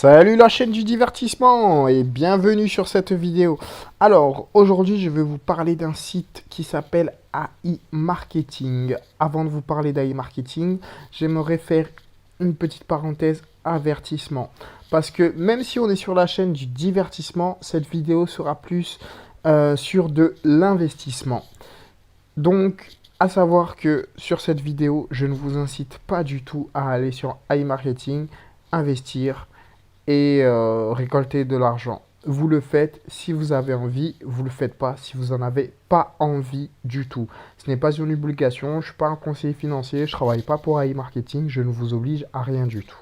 Salut la chaîne du divertissement et bienvenue sur cette vidéo. Alors aujourd'hui je vais vous parler d'un site qui s'appelle AI Marketing. Avant de vous parler d'AI Marketing, j'aimerais faire une petite parenthèse avertissement. Parce que même si on est sur la chaîne du divertissement, cette vidéo sera plus sur de l'investissement. Donc à savoir que sur cette vidéo, je ne vous incite pas du tout à aller sur AI Marketing, investir et récolter de l'argent. Vous le faites si vous avez envie, vous ne le faites pas si vous n'en avez pas envie du tout. Ce n'est pas une obligation, je ne suis pas un conseiller financier, je ne travaille pas pour AI Marketing, je ne vous oblige à rien du tout.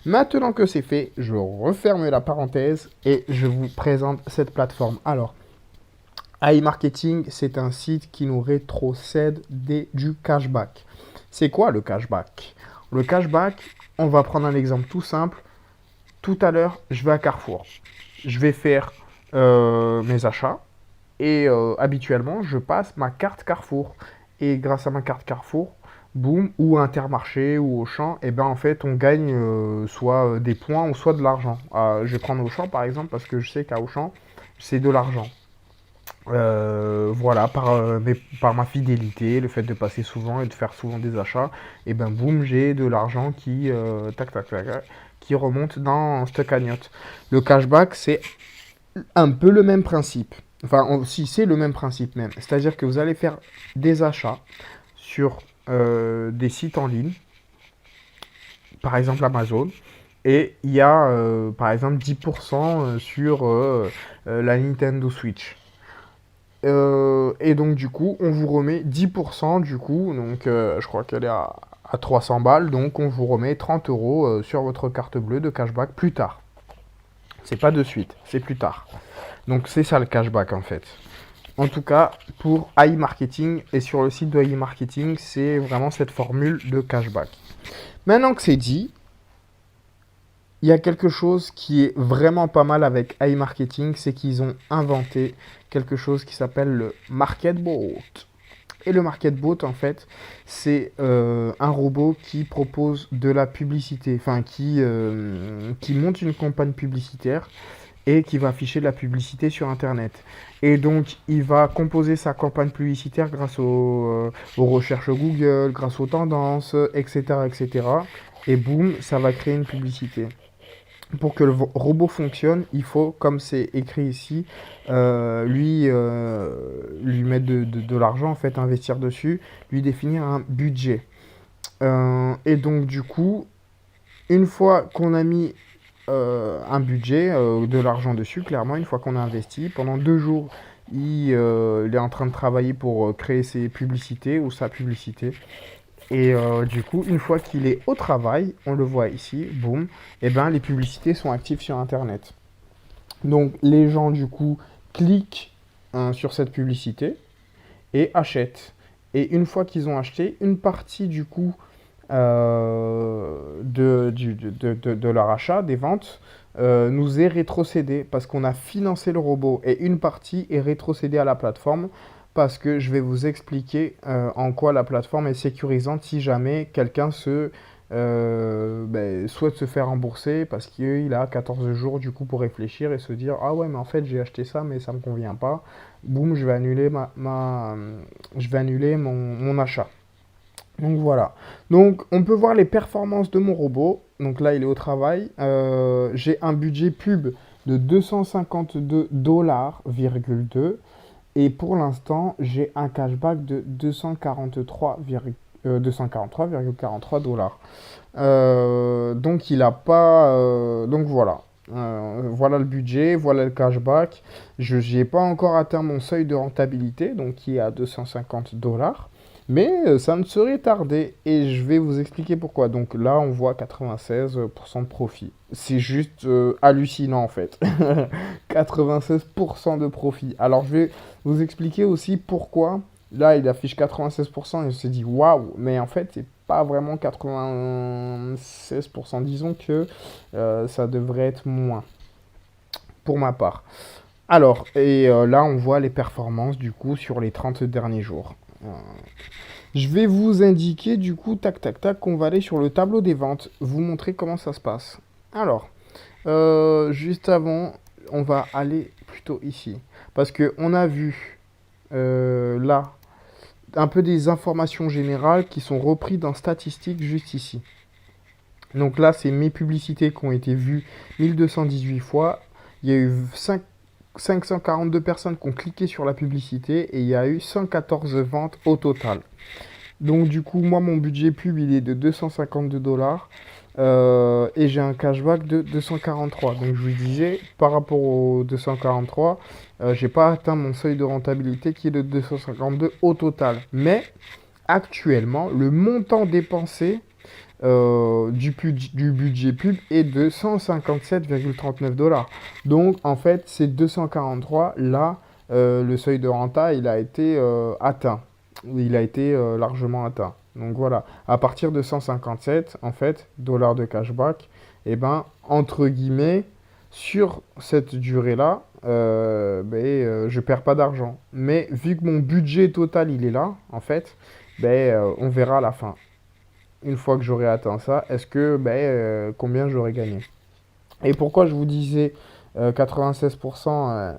Maintenant que c'est fait, je referme la parenthèse et je vous présente cette plateforme. Alors, AI Marketing, c'est un site qui nous rétrocède du cashback. C'est quoi le cashback? Le cashback, on va prendre un exemple tout simple. Tout à l'heure, je vais à Carrefour. Je vais faire mes achats et habituellement, je passe ma carte Carrefour. Et grâce à ma carte Carrefour, boum, ou Intermarché ou Auchan, et ben en fait, on gagne soit des points ou soit de l'argent. Je vais prendre Auchan par exemple parce que je sais qu'à Auchan, c'est de l'argent. Voilà, par ma fidélité, le fait de passer souvent et de faire souvent des achats, et ben boum, j'ai de l'argent qui, tac, tac, tac, qui remonte dans cette cagnotte. Le cashback, c'est un peu le même principe. Enfin, si c'est le même principe même. C'est-à-dire que vous allez faire des achats sur des sites en ligne, par exemple Amazon, et il y a par exemple 10% sur la Nintendo Switch. Et donc du coup, on vous remet 10% du coup, donc je crois qu'elle est à 300 balles, donc on vous remet 30 euros sur votre carte bleue de cashback plus tard. C'est pas de suite, c'est plus tard. Donc c'est ça le cashback en fait. En tout cas, pour AI Marketing et sur le site de AI Marketing, c'est vraiment cette formule de cashback. Maintenant que c'est dit, il y a quelque chose qui est vraiment pas mal avec AI Marketing, c'est qu'ils ont inventé quelque chose qui s'appelle le Market Bot. Et le Market Bot, en fait, c'est un robot qui propose de la publicité, enfin qui monte une campagne publicitaire et qui va afficher de la publicité sur Internet. Et donc, il va composer sa campagne publicitaire grâce aux recherches Google, grâce aux tendances, etc., etc. Et boum, ça va créer une publicité. Pour que le robot fonctionne, il faut, comme c'est écrit ici, lui mettre de l'argent, en fait, investir dessus, lui définir un budget. Et donc, du coup, une fois qu'on a mis un budget, de l'argent dessus, clairement, une fois qu'on a investi, pendant 2 jours, il est en train de travailler pour créer ses publicités ou sa publicité. Et du coup, une fois qu'il est au travail, on le voit ici, boum, et ben les publicités sont actives sur Internet. Donc les gens du coup cliquent sur cette publicité et achètent. Et une fois qu'ils ont acheté, une partie du coup de leur achat, des ventes, nous est rétrocédée parce qu'on a financé le robot et une partie est rétrocédée à la plateforme parce que je vais vous expliquer en quoi la plateforme est sécurisante si jamais quelqu'un souhaite se faire rembourser parce qu'il a 14 jours du coup pour réfléchir et se dire ah ouais mais en fait j'ai acheté ça mais ça me convient pas, boum je vais annuler je vais annuler mon achat. Donc voilà. Donc on peut voir les performances de mon robot. Donc là il est au travail. J'ai un budget pub de 252 dollars,2 et pour l'instant j'ai un cashback de 243,43 dollars. Donc il a pas. Donc voilà. Voilà le budget, voilà le cashback. Je n'ai pas encore atteint mon seuil de rentabilité, donc qui est à 250 dollars. Mais ça ne serait tardé et je vais vous expliquer pourquoi. Donc là, on voit 96% de profit. C'est juste hallucinant en fait. 96% de profit. Alors je vais vous expliquer aussi pourquoi. Là, il affiche 96% et je me suis dit waouh, mais en fait, c'est pas vraiment 96%. Disons que ça devrait être moins pour ma part. Alors, et là, on voit les performances du coup sur les 30 derniers jours. Je vais vous indiquer du coup, tac tac tac, qu'on va aller sur le tableau des ventes, vous montrer comment ça se passe. Alors, Juste avant, on va aller plutôt ici. Parce que on a vu là un peu des informations générales qui sont reprises dans statistiques juste ici. Donc là, c'est mes publicités qui ont été vues 1218 fois. Il y a eu 542 personnes qui ont cliqué sur la publicité et il y a eu 114 ventes au total. Donc du coup, moi, mon budget pub, il est de 252 dollars. Et j'ai un cashback de 243. Donc je vous disais, par rapport aux 243, j'ai pas atteint mon seuil de rentabilité qui est de 252 au total. Mais actuellement, le montant dépensé du budget pub est de 157,39 dollars. Donc en fait, c'est 243. Là, le seuil de renta, il a été atteint. Il a été largement atteint. Donc voilà, à partir de 157, en fait, dollars de cashback, et ben, entre guillemets, sur cette durée-là, je perds pas d'argent. Mais vu que mon budget total, il est là, en fait, on verra à la fin. Une fois que j'aurai atteint ça, est-ce que, combien j'aurai gagné. Et pourquoi je vous disais 96%,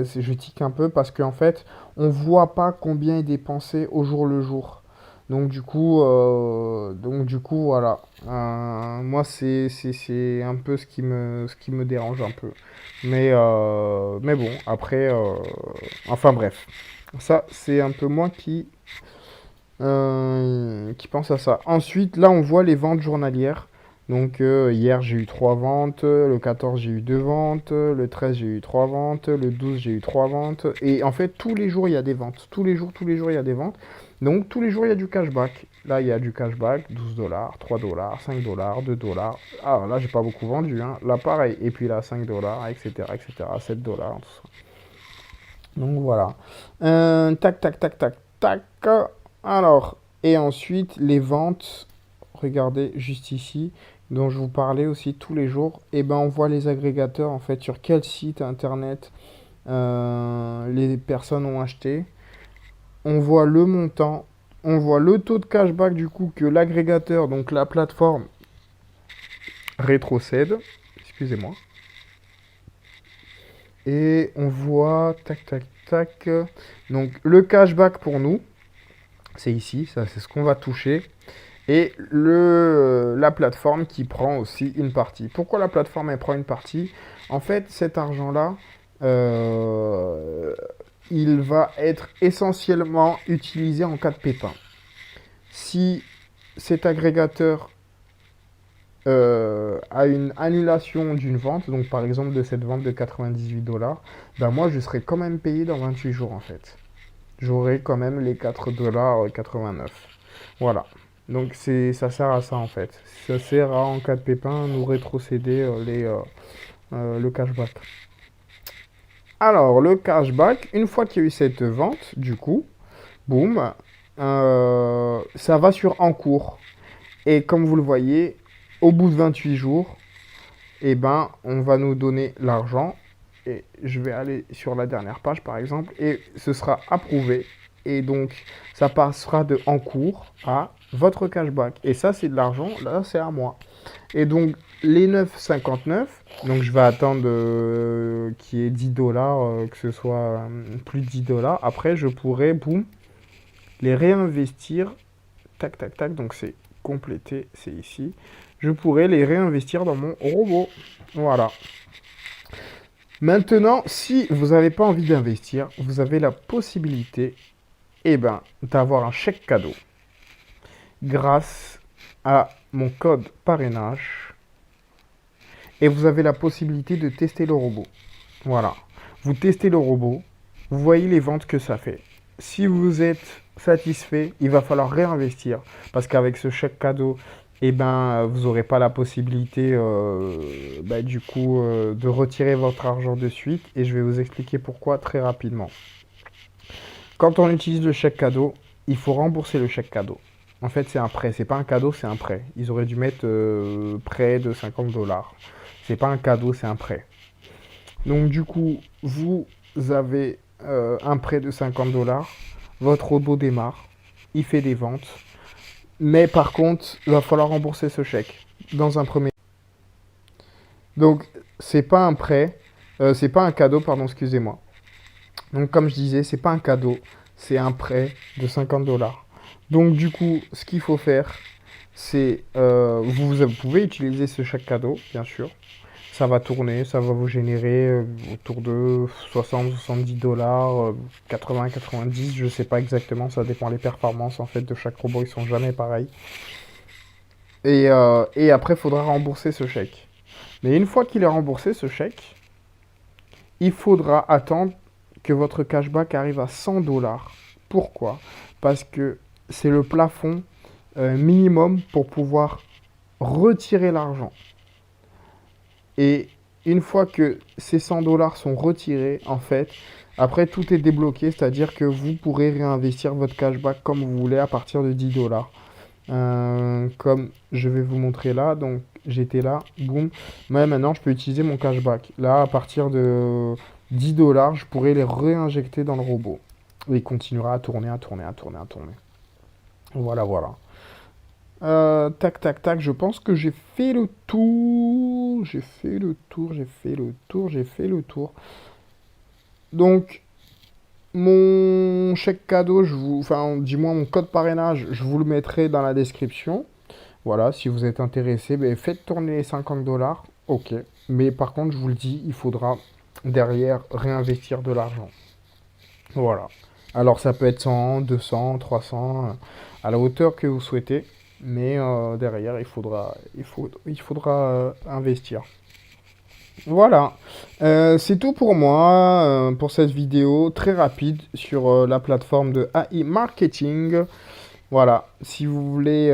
je tique un peu parce qu'en fait, on voit pas combien est dépensé au jour le jour. Donc du coup, voilà. Moi, c'est un peu ce qui me dérange un peu. Mais bon, après, enfin bref. Ça, c'est un peu moi qui pense à ça. Ensuite, là, on voit les ventes journalières. Donc, hier, j'ai eu 3 ventes. Le 14, j'ai eu 2 ventes. Le 13, j'ai eu 3 ventes. Le 12, j'ai eu 3 ventes. Et en fait, tous les jours, il y a des ventes. Tous les jours, il y a des ventes. Donc, tous les jours, il y a du cashback. Là, il y a du cashback. 12 dollars, 3 dollars, 5 dollars, 2 dollars. Ah, là, j'ai pas beaucoup vendu. Hein. Là, pareil. Et puis là, 5 dollars, etc., etc., 7 dollars, tout ça. Donc, voilà. Tac, tac, tac, tac, tac. Alors, et ensuite, les ventes, regardez juste ici, dont je vous parlais aussi tous les jours, et ben on voit les agrégateurs, en fait, sur quel site internet les personnes ont acheté. On voit le montant, on voit le taux de cashback, du coup, que l'agrégateur, donc la plateforme, rétrocède. Excusez-moi. Et on voit, tac, tac, tac, donc le cashback pour nous, c'est ici, ça c'est ce qu'on va toucher. Et la plateforme qui prend aussi une partie. Pourquoi la plateforme elle prend une partie? En fait, cet argent-là, il va être essentiellement utilisé en cas de pépin. Si cet agrégateur a une annulation d'une vente, donc par exemple de cette vente de 98 dollars, ben moi je serai quand même payé dans 28 jours en fait. J'aurai quand même les 4 dollars 89. Voilà. Donc ça sert à ça en fait. Ça sert à, en cas de pépin, nous rétrocéder le cashback. Alors, le cashback, une fois qu'il y a eu cette vente, du coup, boum, ça va sur en cours. Et comme vous le voyez, au bout de 28 jours, eh ben, on va nous donner l'argent. Et je vais aller sur la dernière page, par exemple, et ce sera approuvé. Et donc, ça passera de en cours à votre cashback. Et ça, c'est de l'argent, là, c'est à moi. Et donc, les 9,59, donc je vais attendre qu'il y ait 10 dollars, que ce soit plus de 10 dollars. Après, je pourrai, boum, les réinvestir. Tac, tac, tac. Donc, c'est complété, c'est ici. Je pourrai les réinvestir dans mon robot. Voilà. Maintenant, si vous n'avez pas envie d'investir, vous avez la possibilité d'avoir un chèque cadeau grâce à mon code parrainage. Et vous avez la possibilité de tester le robot. Voilà. Vous testez le robot, vous voyez les ventes que ça fait. Si vous êtes satisfait, il va falloir réinvestir. Parce qu'avec ce chèque cadeau, vous n'aurez pas la possibilité de retirer votre argent de suite. Et je vais vous expliquer pourquoi très rapidement. Quand on utilise le chèque cadeau, il faut rembourser le chèque cadeau. En fait, c'est un prêt. C'est pas un cadeau, c'est un prêt. Ils auraient dû mettre prêt de 50 dollars. C'est pas un cadeau, c'est un prêt. Donc du coup, vous avez un prêt de 50 dollars. Votre robot démarre. Il fait des ventes. Mais par contre, il va falloir rembourser ce chèque. Dans un premier Donc, c'est pas un prêt, c'est pas un cadeau, pardon, excusez-moi. Donc, comme je disais, c'est pas un cadeau, c'est un prêt de 50 dollars. Donc, du coup, ce qu'il faut faire, c'est, vous pouvez utiliser ce chèque cadeau, bien sûr. Ça va tourner, ça va vous générer autour de 60-70 dollars, 80-90, je sais pas exactement, ça dépend les performances en fait de chaque robot, ils sont jamais pareils. Et après, il faudra rembourser ce chèque. Mais une fois qu'il est remboursé, ce chèque, il faudra attendre que votre cashback arrive à 100 dollars. Pourquoi? Parce que c'est le plafond minimum pour pouvoir retirer l'argent. Et une fois que ces 100 dollars sont retirés, en fait, après tout est débloqué, c'est-à-dire que vous pourrez réinvestir votre cashback comme vous voulez à partir de 10 dollars. Comme je vais vous montrer là, donc j'étais là, boum. Mais maintenant, je peux utiliser mon cashback. Là, à partir de 10 dollars, je pourrais les réinjecter dans le robot. Et il continuera à tourner, à tourner, à tourner, à tourner. Voilà, voilà. Tac, tac, tac. Je pense que j'ai fait le tour. J'ai fait le tour, j'ai fait le tour, j'ai fait le tour. Donc, mon chèque cadeau, enfin, dis-moi mon code parrainage, je vous le mettrai dans la description. Voilà, si vous êtes intéressé, ben, faites tourner les 50 dollars. Ok. Mais par contre, je vous le dis, il faudra derrière réinvestir de l'argent. Voilà. Alors, ça peut être 100, 200, 300, à la hauteur que vous souhaitez. Mais derrière, il faudra investir. Voilà. C'est tout pour moi, pour cette vidéo très rapide sur la plateforme de AI Marketing. Voilà, si vous voulez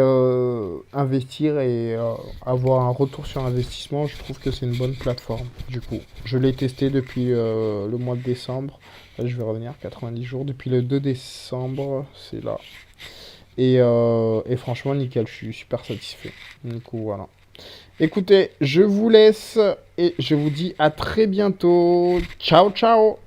investir et avoir un retour sur investissement, je trouve que c'est une bonne plateforme. Du coup, je l'ai testé depuis le mois de décembre. Là, je vais revenir 90 jours. Depuis le 2 décembre, c'est là. Et franchement, nickel, je suis super satisfait. Du coup, voilà. Écoutez, je vous laisse et je vous dis à très bientôt. Ciao, ciao!